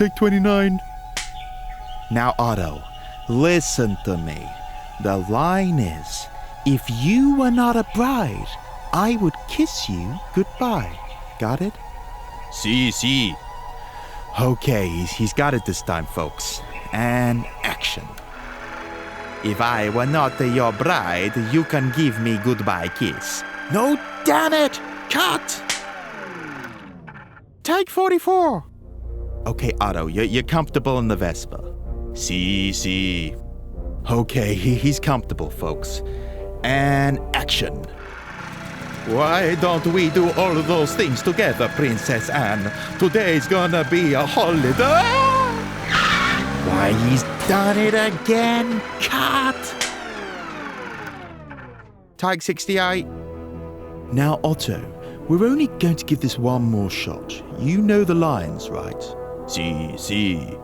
Take 29. Now, Otto, listen to me. The line is, if you were not a bride, I would kiss you goodbye. Got it? Si. Okay, he's got it this time, folks. And action. If I were not your bride, you can give me goodbye kiss. No, damn it! Cut! Take 44. Okay, Otto, you're comfortable in the Vespa. Si. Okay, he's comfortable, folks. And action. Why don't we do all of those things together, Princess Anne? Today's gonna be a holiday. Why, he's done it again. Cut. Take 68. Now, Otto, we're only going to give this one more shot. You know the lines, right? Si.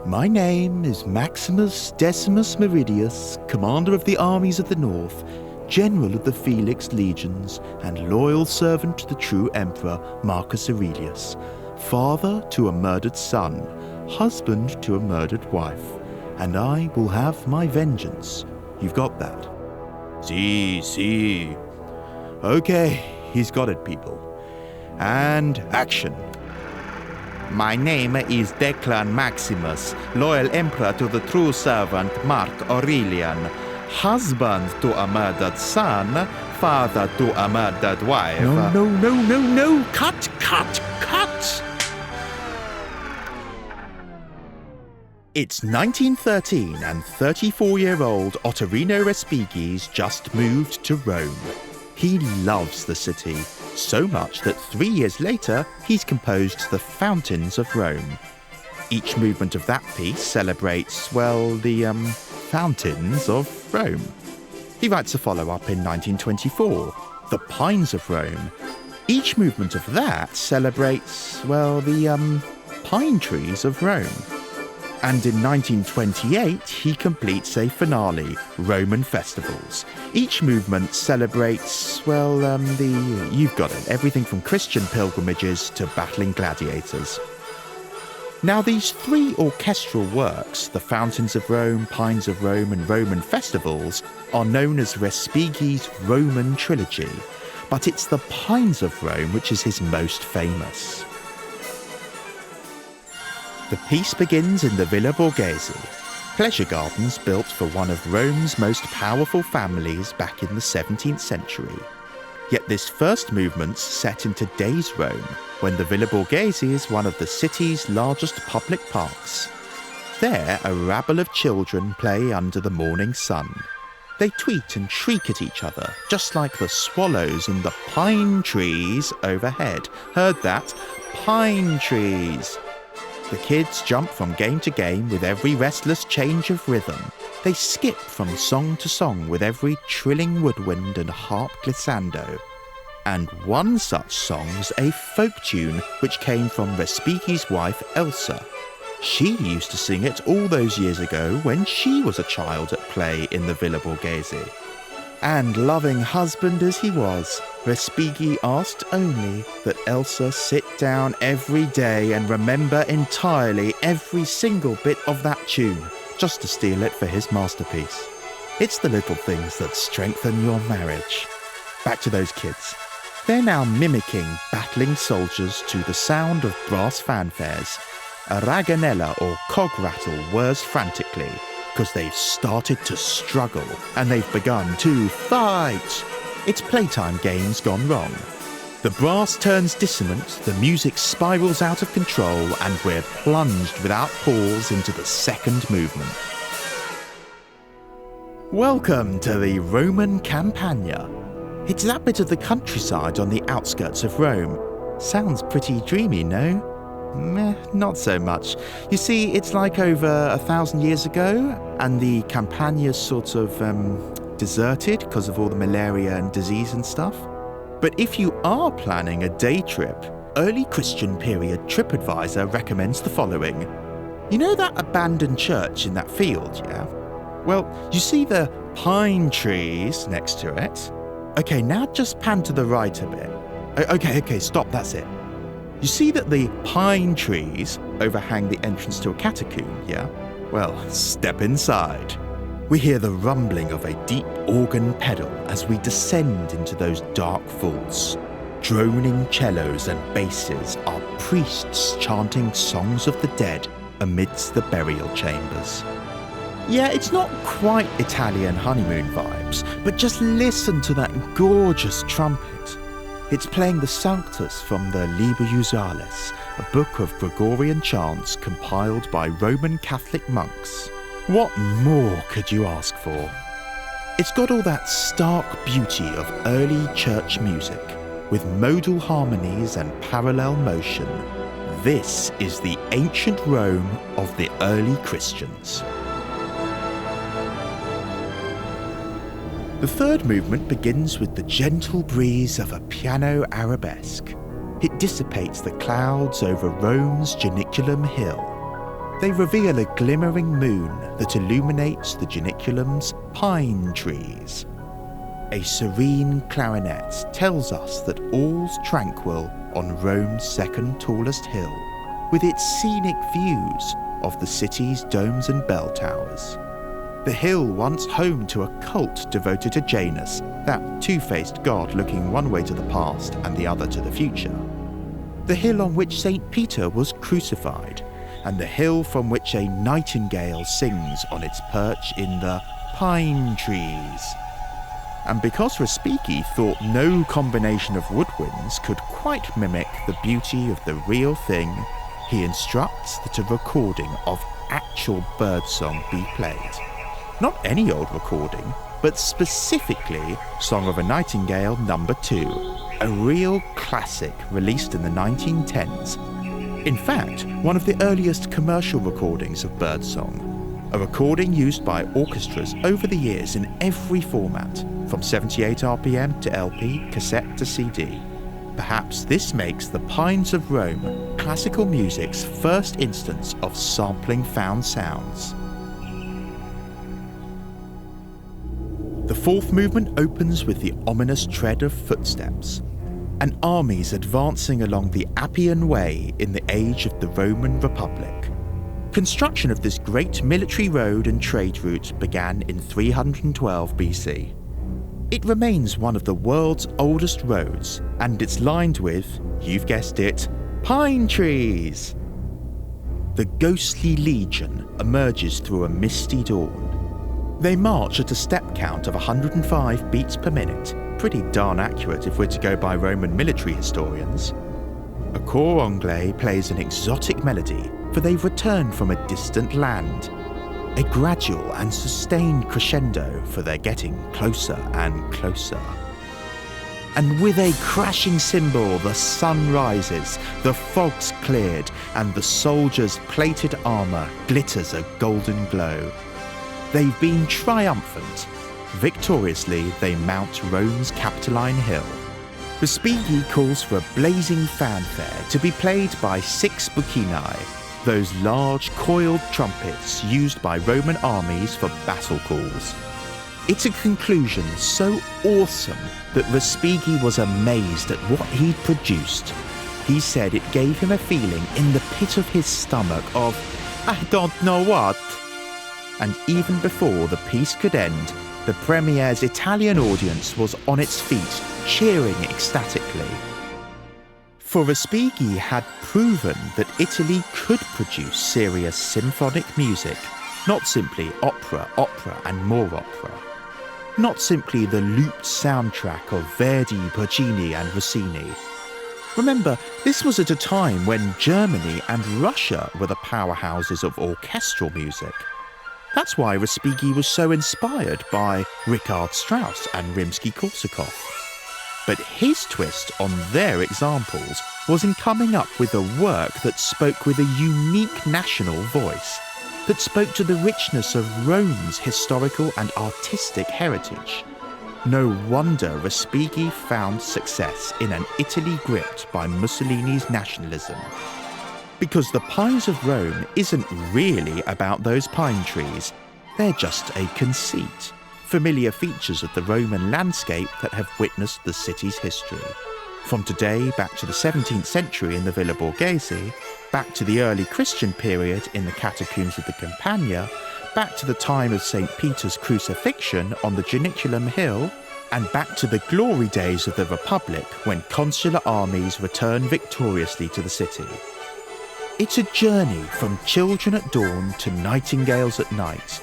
My name is Maximus Decimus Meridius, commander of the armies of the north, general of the Felix legions, and loyal servant to the true emperor Marcus Aurelius, father to a murdered son, husband to a murdered wife, and I will have my vengeance. You've got that? Si. Okay, he's got it, people. And action. My name is Declan Maximus, loyal emperor to the true servant Mark Aurelian, husband to a murdered son, father to a murdered wife. No. Cut. It's 1913 and 34-year-old Ottorino Respighi's just moved to Rome. He loves the city, so much that 3 years later, he's composed the Fountains of Rome. Each movement of that piece celebrates, the Fountains of Rome. He writes a follow-up in 1924, The Pines of Rome. Each movement of that celebrates, the Pine Trees of Rome. And in 1928, he completes a finale, Roman Festivals. Each movement celebrates, you've got it, everything from Christian pilgrimages to battling gladiators. Now, these three orchestral works, the Fountains of Rome, Pines of Rome, and Roman Festivals, are known as Respighi's Roman Trilogy, but it's the Pines of Rome which is his most famous. The piece begins in the Villa Borghese, pleasure gardens built for one of Rome's most powerful families back in the 17th century. Yet this first movement's set in today's Rome, when the Villa Borghese is one of the city's largest public parks. There, a rabble of children play under the morning sun. They tweet and shriek at each other, just like the swallows in the pine trees overhead. Heard that? Pine trees! The kids jump from game to game with every restless change of rhythm. They skip from song to song with every trilling woodwind and harp glissando. And one such song's a folk tune which came from Respighi's wife Elsa. She used to sing it all those years ago when she was a child at play in the Villa Borghese. And loving husband as he was, Respighi asked only that Elsa sit down every day and remember entirely every single bit of that tune, just to steal it for his masterpiece. It's the little things that strengthen your marriage. Back to those kids. They're now mimicking battling soldiers to the sound of brass fanfares. A raganella or cog rattle whirs frantically, because they've started to struggle and they've begun to fight. It's playtime games gone wrong. The brass turns dissonant, the music spirals out of control, and we're plunged without pause into the second movement. Welcome to the Roman Campagna. It's that bit of the countryside on the outskirts of Rome. Sounds pretty dreamy, no? Meh, not so much. You see, it's like over 1,000 years ago, and the Campagna's sort of, deserted because of all the malaria and disease and stuff. But if you are planning a day trip, early Christian period TripAdvisor recommends the following. You know that abandoned church in that field, yeah? Well, you see the pine trees next to it? Okay, now just pan to the right a bit. Okay, stop, that's it. You see that the pine trees overhang the entrance to a catacomb, yeah? Well, step inside. We hear the rumbling of a deep organ pedal as we descend into those dark vaults. Droning cellos and basses are priests chanting songs of the dead amidst the burial chambers. Yeah, it's not quite Italian honeymoon vibes, but just listen to that gorgeous trumpet. It's playing the Sanctus from the Liber Usalis, a book of Gregorian chants compiled by Roman Catholic monks. What more could you ask for? It's got all that stark beauty of early church music, with modal harmonies and parallel motion. This is the ancient Rome of the early Christians. The third movement begins with the gentle breeze of a piano arabesque. It dissipates the clouds over Rome's Janiculum Hill. They reveal a glimmering moon that illuminates the Janiculum's pine trees. A serene clarinet tells us that all's tranquil on Rome's second tallest hill, with its scenic views of the city's domes and bell towers. The hill once home to a cult devoted to Janus, that two-faced god looking one way to the past and the other to the future. The hill on which St. Peter was crucified, and the hill from which a nightingale sings on its perch in the pine trees. And because Respighi thought no combination of woodwinds could quite mimic the beauty of the real thing, he instructs that a recording of actual birdsong be played. Not any old recording, but specifically Song of a Nightingale No. 2, a real classic released in the 1910s. In fact, one of the earliest commercial recordings of birdsong, a recording used by orchestras over the years in every format, from 78 RPM to LP, cassette to CD. Perhaps this makes the Pines of Rome classical music's first instance of sampling found sounds. The fourth movement opens with the ominous tread of footsteps, and armies advancing along the Appian Way in the age of the Roman Republic. Construction of this great military road and trade route began in 312 BC. It remains one of the world's oldest roads, and it's lined with, you've guessed it, pine trees. The ghostly legion emerges through a misty dawn. They march at a step count of 105 beats per minute, pretty darn accurate if we're to go by Roman military historians. A cor anglais plays an exotic melody, for they've returned from a distant land. A gradual and sustained crescendo, for they're getting closer and closer. And with a crashing cymbal, the sun rises, the fog's cleared, and the soldiers' plated armour glitters a golden glow. They've been triumphant. Victoriously, they mount Rome's Capitoline Hill. Respighi calls for a blazing fanfare to be played by 6 buccini, those large coiled trumpets used by Roman armies for battle calls. It's a conclusion so awesome that Respighi was amazed at what he'd produced. He said it gave him a feeling in the pit of his stomach of, I don't know what. And even before the piece could end, the premiere's Italian audience was on its feet, cheering ecstatically. For Respighi had proven that Italy could produce serious symphonic music, not simply opera, and more opera. Not simply the looped soundtrack of Verdi, Puccini and Rossini. Remember, this was at a time when Germany and Russia were the powerhouses of orchestral music. That's why Respighi was so inspired by Richard Strauss and Rimsky-Korsakov. But his twist on their examples was in coming up with a work that spoke with a unique national voice, that spoke to the richness of Rome's historical and artistic heritage. No wonder Respighi found success in an Italy gripped by Mussolini's nationalism. Because the Pines of Rome isn't really about those pine trees, they're just a conceit, familiar features of the Roman landscape that have witnessed the city's history. From today back to the 17th century in the Villa Borghese, back to the early Christian period in the catacombs of the Campagna, back to the time of St. Peter's crucifixion on the Janiculum Hill, and back to the glory days of the Republic when consular armies returned victoriously to the city. It's a journey from children at dawn to nightingales at night,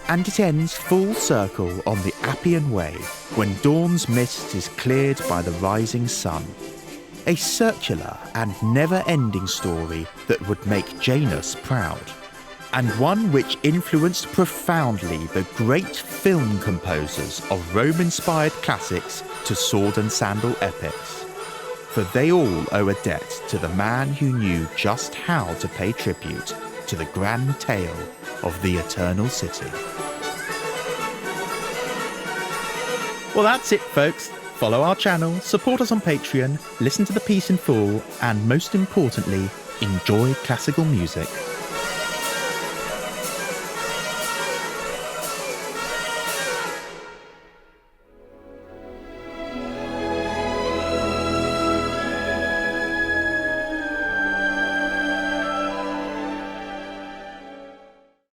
and it ends full circle on the Appian Way when dawn's mist is cleared by the rising sun. A circular and never-ending story that would make Janus proud, and one which influenced profoundly the great film composers of Rome-inspired classics to sword and sandal epics. For they all owe a debt to the man who knew just how to pay tribute to the grand tale of the Eternal City. Well, that's it, folks. Follow our channel, support us on Patreon, listen to the piece in full, and most importantly, enjoy classical music.